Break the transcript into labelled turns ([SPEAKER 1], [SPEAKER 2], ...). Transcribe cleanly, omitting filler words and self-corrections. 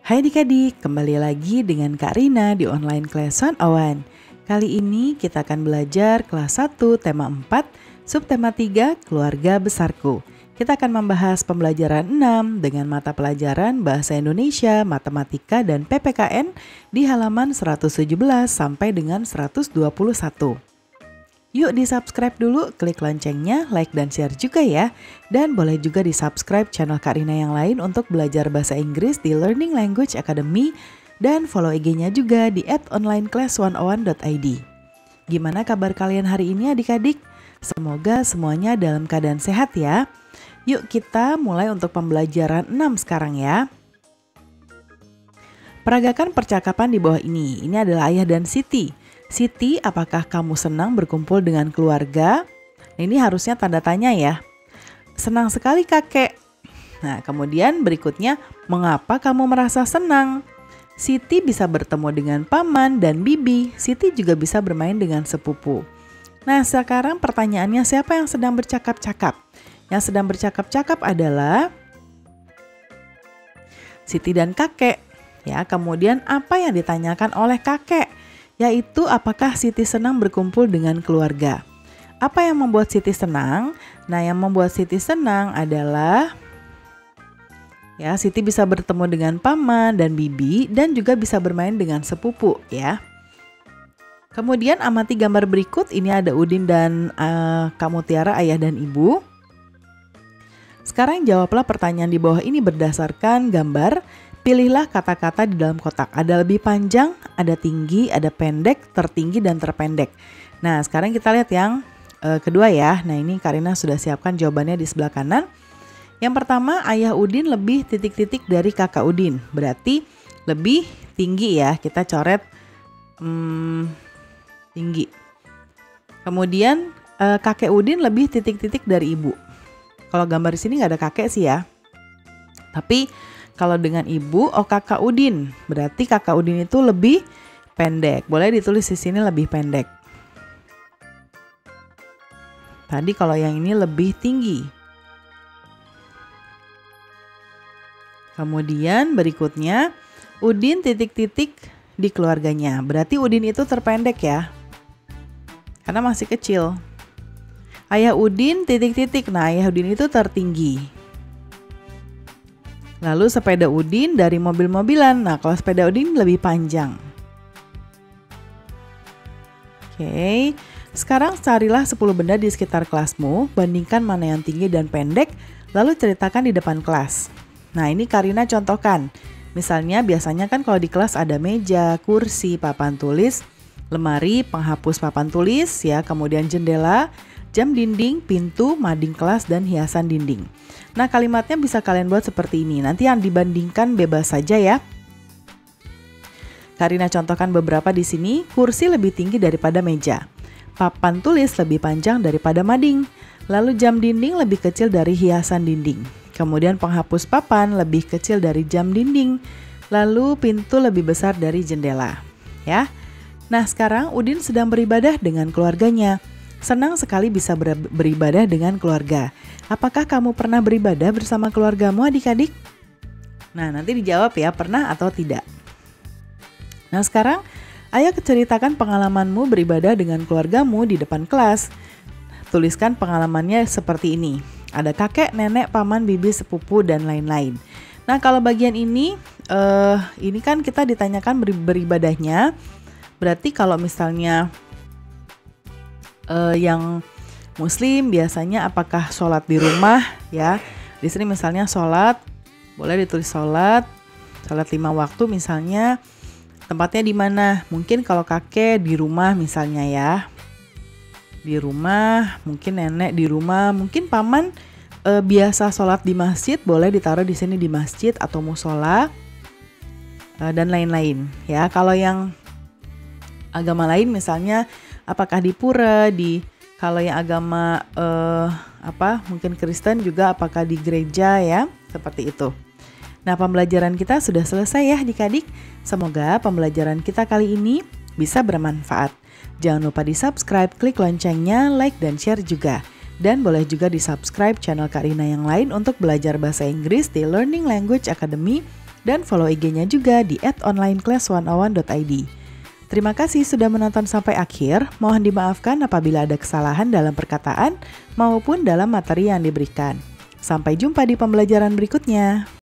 [SPEAKER 1] Hai adik-adik, kembali lagi dengan Kak Rina di online class 101. Kali ini kita akan belajar kelas 1 tema 4, subtema 3 keluarga besarku. Kita akan membahas pembelajaran 6 dengan mata pelajaran Bahasa Indonesia, Matematika, dan PPKN di halaman 117 sampai dengan 121. Yuk di-subscribe dulu, klik loncengnya, like dan share juga ya. Dan boleh juga di-subscribe channel Kak Rina yang lain untuk belajar bahasa Inggris di Learning Language Academy. Dan follow IG-nya juga di @onlineclass101.id. Gimana kabar kalian hari ini adik-adik? Semoga semuanya dalam keadaan sehat ya. Yuk kita mulai untuk pembelajaran 6 sekarang ya. Peragakan percakapan di bawah ini. Ini adalah Ayah dan Siti. Siti, apakah kamu senang berkumpul dengan keluarga? Ini harusnya tanda tanya ya. Senang sekali kakek. Nah, kemudian berikutnya, mengapa kamu merasa senang? Siti bisa bertemu dengan paman dan bibi. Siti juga bisa bermain dengan sepupu. Nah, sekarang pertanyaannya, siapa yang sedang bercakap-cakap? Yang sedang bercakap-cakap adalah Siti dan kakek. Ya, kemudian apa yang ditanyakan oleh kakek? Yaitu apakah Siti senang berkumpul dengan keluarga. Apa yang membuat Siti senang? Nah, yang membuat Siti senang adalah Siti bisa bertemu dengan paman dan bibi dan juga bisa bermain dengan sepupu ya. Kemudian amati gambar berikut, ini ada Udin dan Kak Mutiara, ayah dan ibu. Sekarang jawablah pertanyaan di bawah ini berdasarkan gambar. Pilihlah kata-kata di dalam kotak. Ada lebih panjang, ada tinggi, ada pendek, tertinggi, dan terpendek. Nah, sekarang kita lihat yang kedua ya. Nah, ini Kak Rina sudah siapkan jawabannya di sebelah kanan. Yang pertama, ayah Udin lebih titik-titik dari kakak Udin. Berarti lebih tinggi ya. Kita coret tinggi. Kemudian kakek Udin lebih titik-titik dari ibu. Kalau gambar di sini nggak ada kakek sih ya. Tapi kalau dengan ibu, kakak Udin. Berarti kakak Udin itu lebih pendek. Boleh ditulis di sini lebih pendek. Tadi kalau yang ini lebih tinggi. Kemudian berikutnya, Udin titik-titik di keluarganya. Berarti Udin itu terpendek ya. Karena masih kecil. Ayah Udin titik-titik. Nah, ayah Udin itu tertinggi. Lalu sepeda Udin dari mobil-mobilan. Nah, kalau sepeda Udin lebih panjang. Oke, sekarang carilah 10 benda di sekitar kelasmu. Bandingkan mana yang tinggi dan pendek, lalu ceritakan di depan kelas. Nah, ini Kak Rina contohkan. Misalnya biasanya kan kalau di kelas ada meja, kursi, papan tulis, lemari, penghapus papan tulis, ya, kemudian jendela, jam dinding, pintu, mading kelas, dan hiasan dinding. Nah, kalimatnya bisa kalian buat seperti ini. Nanti yang dibandingkan bebas saja ya. Kak Rina contohkan beberapa di sini. Kursi lebih tinggi daripada meja. Papan tulis lebih panjang daripada mading. Lalu jam dinding lebih kecil dari hiasan dinding. Kemudian penghapus papan lebih kecil dari jam dinding. Lalu pintu lebih besar dari jendela. Ya. Nah, sekarang Udin sedang beribadah dengan keluarganya. Senang sekali bisa beribadah dengan keluarga. Apakah kamu pernah beribadah bersama keluargamu adik-adik? Nah, nanti dijawab ya, pernah atau tidak. Nah, sekarang ayo ceritakan pengalamanmu beribadah dengan keluargamu di depan kelas. Tuliskan pengalamannya seperti ini. Ada kakek, nenek, paman, bibi, sepupu, dan lain-lain. Nah, kalau bagian ini kan kita ditanyakan beribadahnya. Berarti kalau misalnya yang Muslim biasanya apakah sholat di rumah ya. Di sini misalnya sholat, boleh ditulis sholat 5 waktu misalnya. Tempatnya di mana? Mungkin kalau kakek di rumah misalnya ya. Di rumah, mungkin nenek di rumah, mungkin paman biasa sholat di masjid, boleh ditaruh di sini di masjid atau musola dan lain-lain ya. Kalau yang agama lain misalnya apakah di pura, kalau yang agama mungkin Kristen juga apakah di gereja ya, seperti itu. Nah, pembelajaran kita sudah selesai ya adik-adik. Semoga pembelajaran kita kali ini bisa bermanfaat. Jangan lupa di-subscribe, klik loncengnya, like dan share juga. Dan boleh juga di-subscribe channel Kak Rina yang lain untuk belajar bahasa Inggris di Learning Language Academy Dan follow IG-nya juga di @onlineclass101.id. Terima kasih sudah menonton sampai akhir. Mohon dimaafkan apabila ada kesalahan dalam perkataan maupun dalam materi yang diberikan. Sampai jumpa di pembelajaran berikutnya.